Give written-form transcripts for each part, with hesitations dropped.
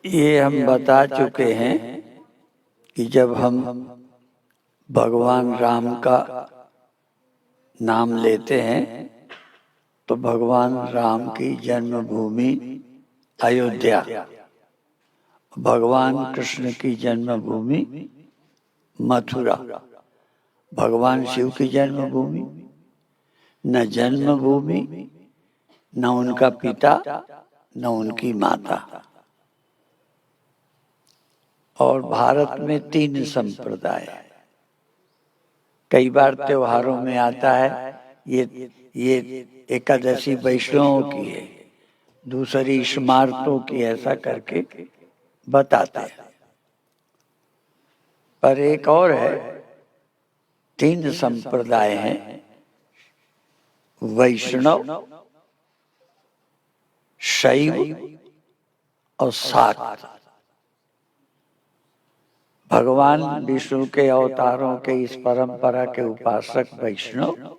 ये हम बता चुके हैं कि जब हम भगवान राम का नाम लेते हैं तो भगवान राम की जन्मभूमि अयोध्या, भगवान कृष्ण की जन्मभूमि मथुरा, भगवान शिव की जन्मभूमि न जन्मभूमि न उनका पिता न उनकी माता। और भारत में 3 संप्रदाय, कई बार त्योहारों में आता है ये एकादशी वैष्णवों की है, दूसरी स्मार्तों की, ऐसा करके बताते हैं। पर एक और है, 3 संप्रदाय हैं, वैष्णव, शैव और शाक्त। भगवान विष्णु के अवतारों के इस परंपरा के उपासक वैष्णव,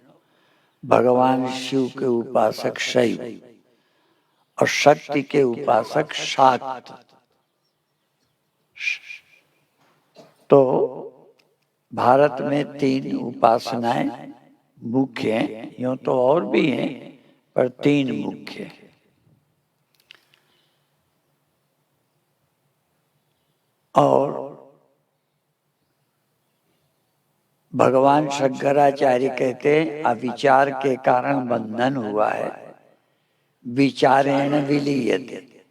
भगवान शिव के उपासक शैव और शक्ति के उपासक शाक्त। तो भारत में 3 उपासनाएं मुख्य हैं, यूं तो और भी हैं पर 3 मुख्य हैं। और भगवान शंकराचार्य कहते हैं अविचार के कारण बंधन हुआ है, विचारेण विलीयते।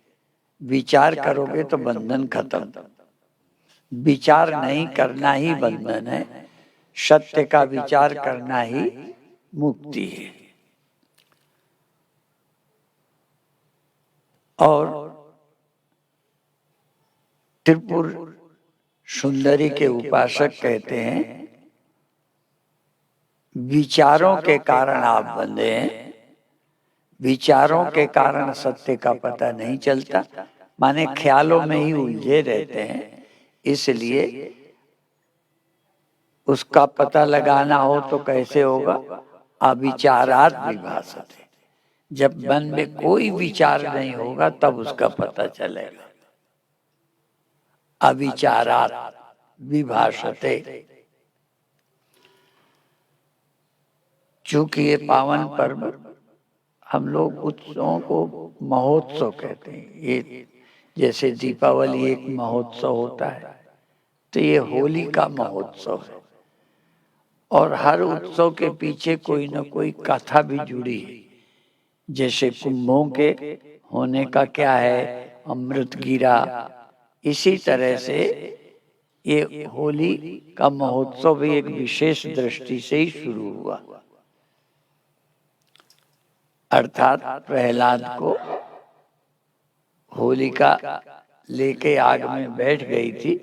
विचार करोगे तो बंधन खत्म, विचार नहीं करना ही बंधन है, सत्य का विचार करना ही मुक्ति है। और त्रिपुर सुंदरी के उपासक कहते हैं विचारों के कारण आप बंधे हैं, विचारों के कारण सत्य का पता नहीं चलता, माने ख्यालों में ही उलझे रहते हैं। इसलिए उसका पता लगाना हो तो कैसे होगा? अविचारात विभासते। जब मन में कोई विचार नहीं होगा तब उसका पता चलेगा। अविचारात विभासते। चूंकि ये पावन पर्व, हम लोग उत्सवों को महोत्सव कहते हैं। ये जैसे दीपावली एक महोत्सव होता है, तो ये होली का महोत्सव है। और हर उत्सव के पीछे कोई न कोई कथा भी जुड़ी है। जैसे कुंभों के होने का क्या है, अमृत गिरा, इसी तरह से ये होली का महोत्सव भी एक विशेष दृष्टि से ही शुरू हुआ। अर्थात प्रहलाद को होलिका लेके आग में बैठ गई थी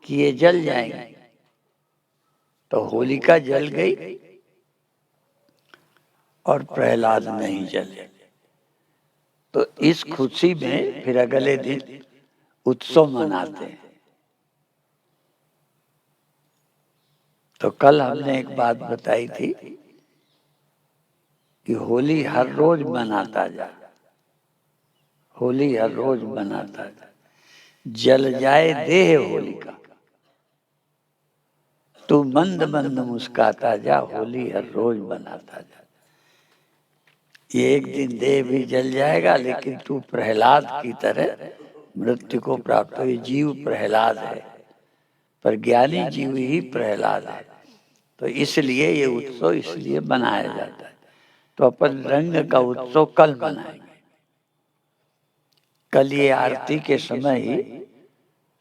कि ये जल जाएंगे, तो होलिका जल गई और प्रहलाद नहीं जले। तो इस खुशी में फिर अगले दिन उत्सव मनाते हैं। तो कल हमने एक बात बताई थी कि होली हर रोज मनाता जा, होली हर रोज मनाता जा, जल जाए देह होलिका, तू मंद मंद मुस्काता जा, होली हर रोज मनाता जा। ये एक दिन देह भी जल जाएगा, लेकिन तू प्रहलाद की तरह मृत्यु को प्राप्त हो। ये जीव प्रहलाद है, पर ज्ञानी जीव ही प्रहलाद है। तो इसलिए ये उत्सव इसलिए मनाया जाता है। तो अपन रंग का उत्सव कल मनाएंगे। कल ये आरती के समय ही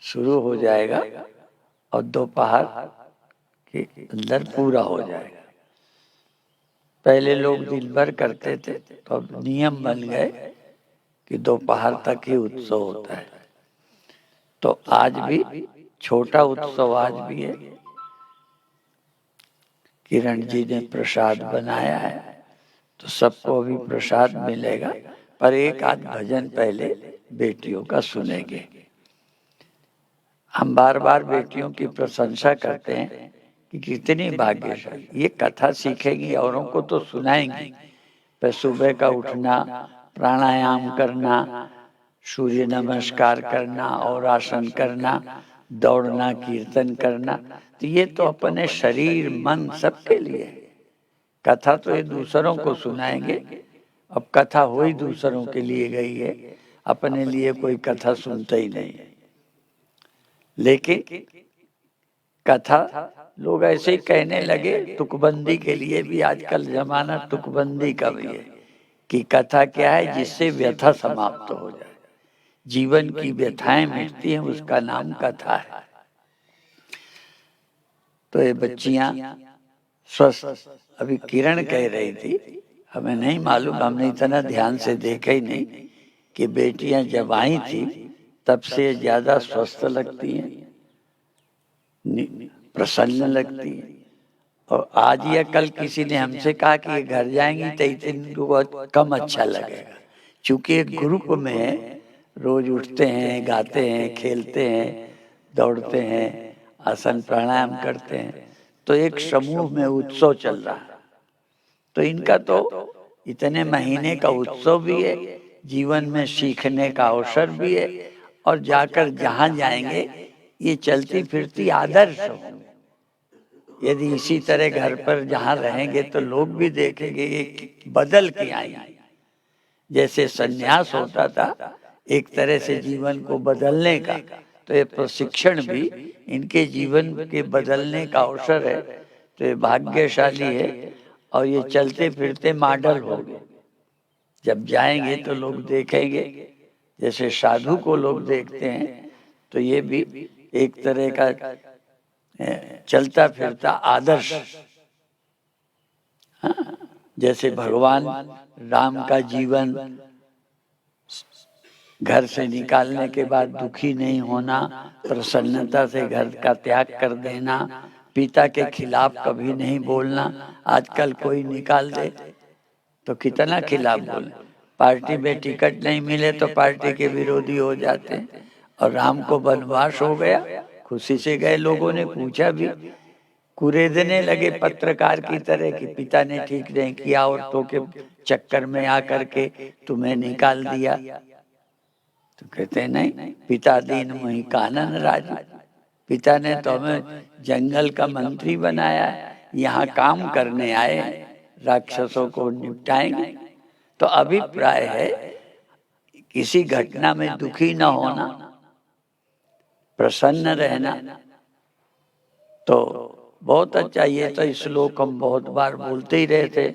शुरू हो जाएगा और दोपहर के अंदर पूरा हो जाएगा। पहले लोग दिन भर करते थे, तो अब नियम बन गए कि दोपहर तक ही उत्सव होता है। तो आज भी छोटा उत्सव आज भी है। किरण जी ने प्रसाद बनाया है, तो सबको भी प्रसाद मिलेगा। पर एक आध भजन पहले बेटियों का सुनेंगे। हम बार बार बेटियों की प्रशंसा करते हैं कि कितनी भाग्यशाली, ये कथा सीखेंगी, औरों को तो सुनाएंगी। पर सुबह का उठना, प्राणायाम करना, सूर्य नमस्कार करना और आसन करना, दौड़ना, कीर्तन करना, तो ये तो अपने शरीर मन सबके लिए है। कथा तो ये दूसरों को सुनाएंगे, अब कथा हो ही दूसरों के लिए गई है, अपने लिए कोई कथा सुनता ही नहीं है। लेकिन कथा लोग ऐसे ही कहने लगे, तुकबंदी के लिए भी आजकल जमाना तुकबंदी का भी है कि कथा क्या है, जिससे व्यथा समाप्त हो जाए, जीवन की व्यथाएं मिटती हैं, उसका नाम कथा है। तो ये बच्चियां स्वस्थ, अभी किरण कह रही थी, हमें नहीं मालूम, हमने इतना ध्यान से देखा ही नहीं कि बेटियां जब आई थी तब से ज्यादा स्वस्थ लगती हैं, प्रसन्न लगती हैं। और आज या कल किसी ने हमसे कहा कि ये घर जाएंगी तो इनको बहुत कम अच्छा लगेगा, क्योंकि एक ग्रुप में रोज उठते हैं, गाते हैं, खेलते हैं, दौड़ते हैं, आसन प्राणायाम करते हैं, तो एक समूह में उत्सव चल रहा है। तो इनका तो इतने महीने का उत्सव भी है, जीवन में सीखने का अवसर भी है, और जाकर जहां जाएंगे ये चलती फिरती आदर्श हो। यदि इसी तरह घर पर जहां रहेंगे तो लोग भी देखेंगे ये बदल के आई। जैसे सन्यास होता था एक तरह से जीवन को बदलने का, तो ये प्रशिक्षण भी इनके जीवन के बदलने का अवसर है। तो ये भाग्यशाली है, और ये चलते फिरते मॉडल हो गए। जब जाएंगे तो लोग देखेंगे, जैसे साधु को लोग देखते हैं, तो ये भी एक तरह का चलता फिरता आदर्श। हाँ, जैसे भगवान राम का जीवन, घर से निकालने के बाद दुखी नहीं होना, प्रसन्नता से घर का त्याग कर देना, पिता के खिलाफ कभी नहीं बोलना। आजकल कोई निकाल दे तो कितना खिलाफ बोले, पार्टी में टिकट नहीं मिले तो पार्टी के विरोधी हो जाते हैं। और राम को वनवास हो गया, खुशी से गए, लोगों ने पूछा भी, कुरेदने लगे पत्रकार की तरह कि पिता ने ठीक नहीं किया, औरतों के चक्कर में आकर के तुम्हें निकाल दिया। तो कहते नहीं, पिता दीन मुहि कानन राज, पिता ने तो हमें जंगल का मंत्री बनाया, यहाँ काम करने आए, राक्षसों को निपटाएंगे। तो अभिप्राय है किसी घटना में दुखी न होना, प्रसन्न रहना। तो बहुत अच्छा, ये तो श्लोक हम बहुत बार बोलते ही रहे थे,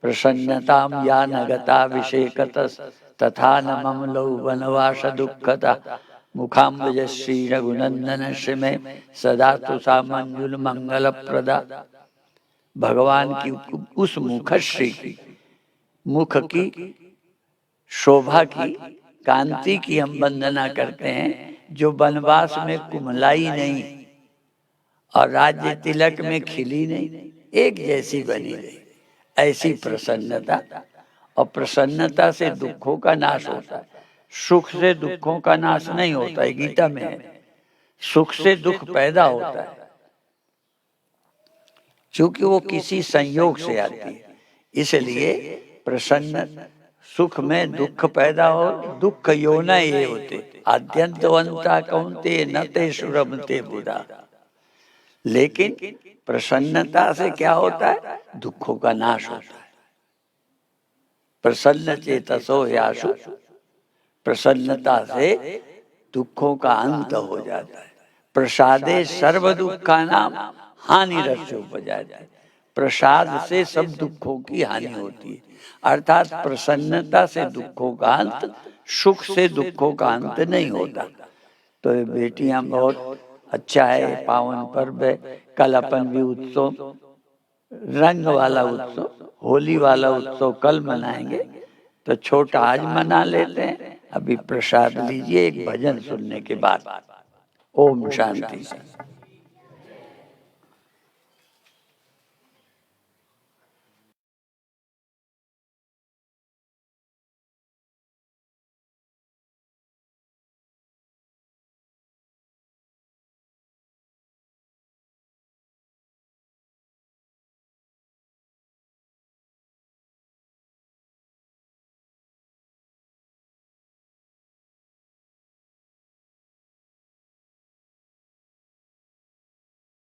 प्रसन्नताम या नगता विषेकतस तथा न ममलौ वनवास दुःखता मुखाम्बज श्री रघुनंदन श्रीमे सदा तुषा मंजुल मंगल प्रदा। भगवान की उस मुखश्री की, मुख की शोभा की, कांति की हम वंदना करते हैं, जो वनवास में कुमलाई नहीं और राज्य तिलक में खिली नहीं, एक जैसी बनी रही। ऐसी प्रसन्नता, और प्रसन्नता से दुखों का नाश होता है, सुख से दुखों का नाश नहीं होता है, गीता में है। सुख से दुख पैदा होता है, क्योंकि वो किसी संयोग से आती है। इसलिए प्रसन्न, सुख में दुख पैदा हो, दुख योना ये होते, आद्यंतवंता कौन्ते न ते सुरमते बुधा। लेकिन प्रसन्नता से क्या होता है, दुखों का नाश होता है। प्रसन्न चेतसो यासु, प्रसन्नता से दुखों का अंत हो जाता है। प्रसादे सर्व दुखा नाम हानि रस्य उपजायते, प्रसाद से सब दुखों की हानि होती है। अर्थात प्रसन्नता से दुखों का अंत, सुख से दुखों का अंत नहीं होता। तो ये बेटियां बहुत अच्छा है, पावन पर्व है। कल अपन भी उत्सव, रंग वाला उत्सव, होली वाला उत्सव कल मनाएंगे, तो छोटा आज मना लेते हैं। अभी प्रसाद लीजिए एक भजन सुनने के बाद। ओम शांति।